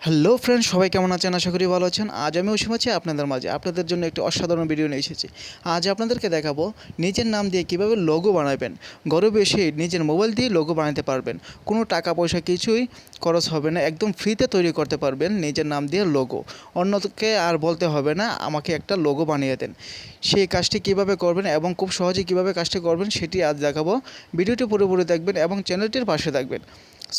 Hello friends, সবাই কেমন আছেন? আশা করি ভালো আছেন। আজ আমি অসীম আছি আপনাদের মাঝে, আপনাদের জন্য একটি অসাধারণ ভিডিও নিয়ে এসেছি। আজ আপনাদেরকে দেখাবো নিজের নাম দিয়ে কীভাবে লোগো বানাবেন। ঘরে বসে নিজের মোবাইল দিয়ে লোগো বানাতে পারবেন, কোনো টাকা পয়সা কিছুই খরচ হবে না, একদম ফ্রিতে তৈরি করতে পারবেন নিজের নাম দিয়ে লোগো। অন্যকে আর বলতে হবে না আমাকে একটা লোগো বানিয়ে দেন। সেই কাজটি কীভাবে করবেন এবং খুব সহজে কীভাবে কাজটি করবেন সেটি আজ দেখাবো। ভিডিওটি পুরোপুরি দেখবেন এবং চ্যানেলটির পাশে থাকবেন।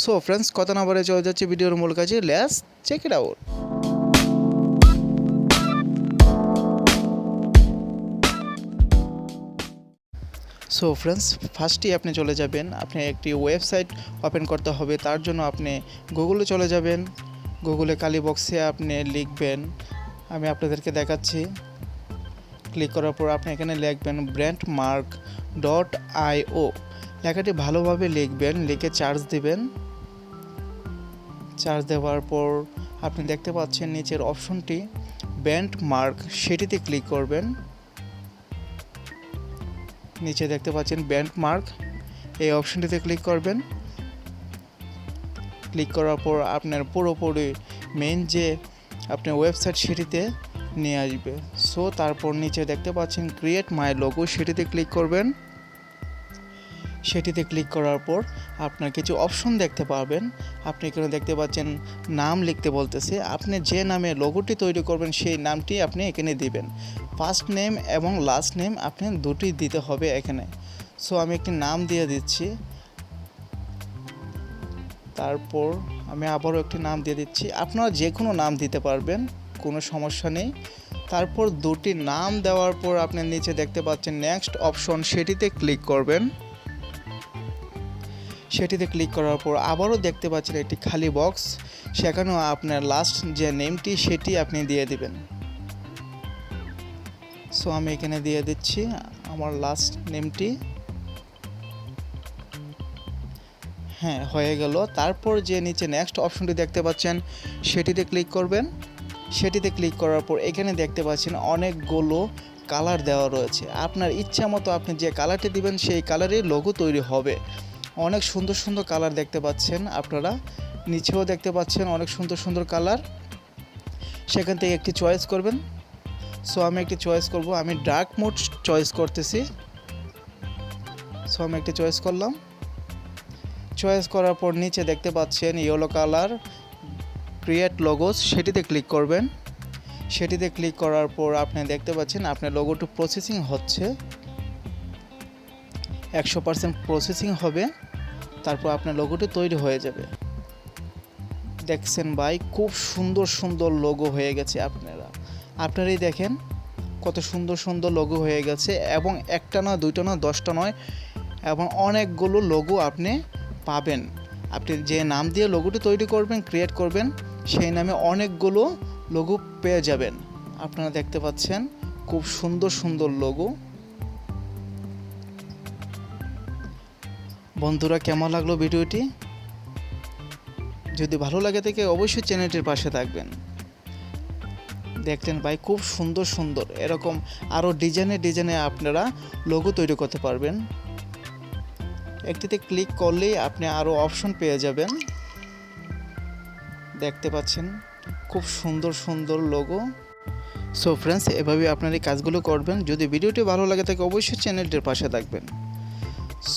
সো ফ্রেন্ডস, কথা না বলে চলে যাচ্ছে ভিডিওর মূল কাজে। Let's check it out. So friends, ফার্স্টই আপনি চলে যাবেন, আপনি একটি ওয়েবসাইট ওপেন করতে হবে। তার জন্য আপনি গুগলে চলে যাবেন। গুগলে কালি বক্সে আপনি লিখবেন, আমি আপনাদেরকে দেখাচ্ছি। ক্লিক করার পর আপনি এখানে লিখবেন brandmark.io। লেখাটি ভালোভাবে লিখবেন, লিখে চার্জ দিবেন। চার্জ দেওয়ার পর আপনি দেখতে পাচ্ছেন নিচের অপশনটি ব্র্যান্ডমার্ক, সেটিতে ক্লিক করবেন। নিচে দেখতে পাচ্ছেন ব্র্যান্ডমার্ক, এই অপশনটিতে ক্লিক করবেন। ক্লিক করার পর আপনার পুরোপুরি মেইন যে আপনার ওয়েবসাইট সেটিতে নিয়ে আসবে। সো তারপর নিচে দেখতে পাচ্ছেন ক্রিয়েট মাই লোগো, সেটিতে ক্লিক করবেন। সেটিতে ক্লিক করার পর আপনার কিছু অপশন দেখতে পাবেন। আপনি এখানে দেখতে পাচ্ছেন নাম লিখতে বলতেছে। আপনি যে নামে লোগোটি তৈরি করবেন সেই নামটি আপনি এখানে দিবেন। ফার্স্ট নেম এবং লাস্ট নেম আপনি দুটি দিতে হবে এখানে। সো আমি একটি নাম দিয়ে দিচ্ছি। তারপর আমি আবারও একটি নাম দিয়ে দিচ্ছি। আপনারা যে কোনো নাম দিতে পারবেন, কোনো সমস্যা নেই। তারপর দুটি নাম দেওয়ার পর আপনি নিচে দেখতে পাচ্ছেন নেক্সট অপশন, সেটিতে ক্লিক করবেন। সেটিতে ক্লিক করার পর আবারও দেখতে পাচ্ছেন একটি খালি বক্স, সেখানেও আপনার লাস্ট যে নেমটি সেটি আপনি দিয়ে দিবেন। সো আমি এখানে দিয়ে দিচ্ছি আমার লাস্ট নেমটি। হ্যাঁ, হয়ে গেল। তারপর যে নিচে নেক্সট অপশনটি দেখতে পাচ্ছেন সেটিতে ক্লিক করবেন। সেটিতে ক্লিক করার পর এখানে দেখতে পাচ্ছেন অনেকগুলো কালার দেওয়া রয়েছে। আপনার ইচ্ছা মতো আপনি যে কালারটি দিবেন সেই কালারের লোগো তৈরি হবে। অনেক সুন্দর সুন্দর কালার দেখতে পাচ্ছেন আপনারা, নিচেও দেখতে পাচ্ছেন অনেক সুন্দর সুন্দর কালার। সেখান থেকে একটি চয়েস করবেন। সো আমি একটি চয়েস করব, আমি ডার্ক মোড চয়েস করতেছি। সো আমি একটি চয়েস করলাম। চয়েস করার পর নিচে দেখতে পাচ্ছেন ইয়েলো কালার ক্রিয়েট লোগোস, সেটিতে ক্লিক করবেন। সেটিতে ক্লিক করার পর আপনি দেখতে পাচ্ছেন আপনার লোগোটি প্রসেসিং হচ্ছে, 100% প্রসেসিং হবে। তারপর আপনার লোগোটি তৈরি হয়ে যাবে। দেখছেন ভাই, খুব সুন্দর সুন্দর লোগো হয়ে গেছে। আপনারাই দেখেন কত সুন্দর সুন্দর লোগো হয়ে গেছে, এবং একটা নয়, দুইটা নয়, 10টা নয়, এবং অনেকগুলো লোগো আপনি পাবেন। আপনি যে নাম দিয়ে লোগোটি তৈরি করবেন, ক্রিয়েট করবেন, সেই নামে অনেকগুলো লোগো পেয়ে যাবেন। আপনারা দেখতে পাচ্ছেন খুব সুন্দর সুন্দর লোগো। বন্ধুরা, কেমন লাগলো ভিডিওটি? যদি ভালো লাগে থাকে অবশ্যই চ্যানেলটির পাশে থাকবেন। দেখলেন ভাই, খুব সুন্দর সুন্দর এরকম আরও ডিজাইনে আপনারা লোগো তৈরি করতে পারবেন। একটিতে ক্লিক করলেই আপনি আরও অপশন পেয়ে যাবেন। দেখতে পাচ্ছেন খুব সুন্দর সুন্দর লোগো। সো ফ্রেন্ডস, এভাবে আপনারা এই কাজগুলো করবেন। যদি ভিডিওটি ভালো লাগে থাকে অবশ্যই চ্যানেলটির পাশে থাকবেন।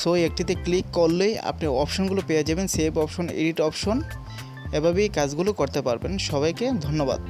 সো একটিতে ক্লিক করলেই আপনি অপশনগুলো পেয়ে যাবেন, সেভ অপশন, এডিট অপশন। এভাবেই কাজগুলো করতে পারবেন। সবাইকে ধন্যবাদ।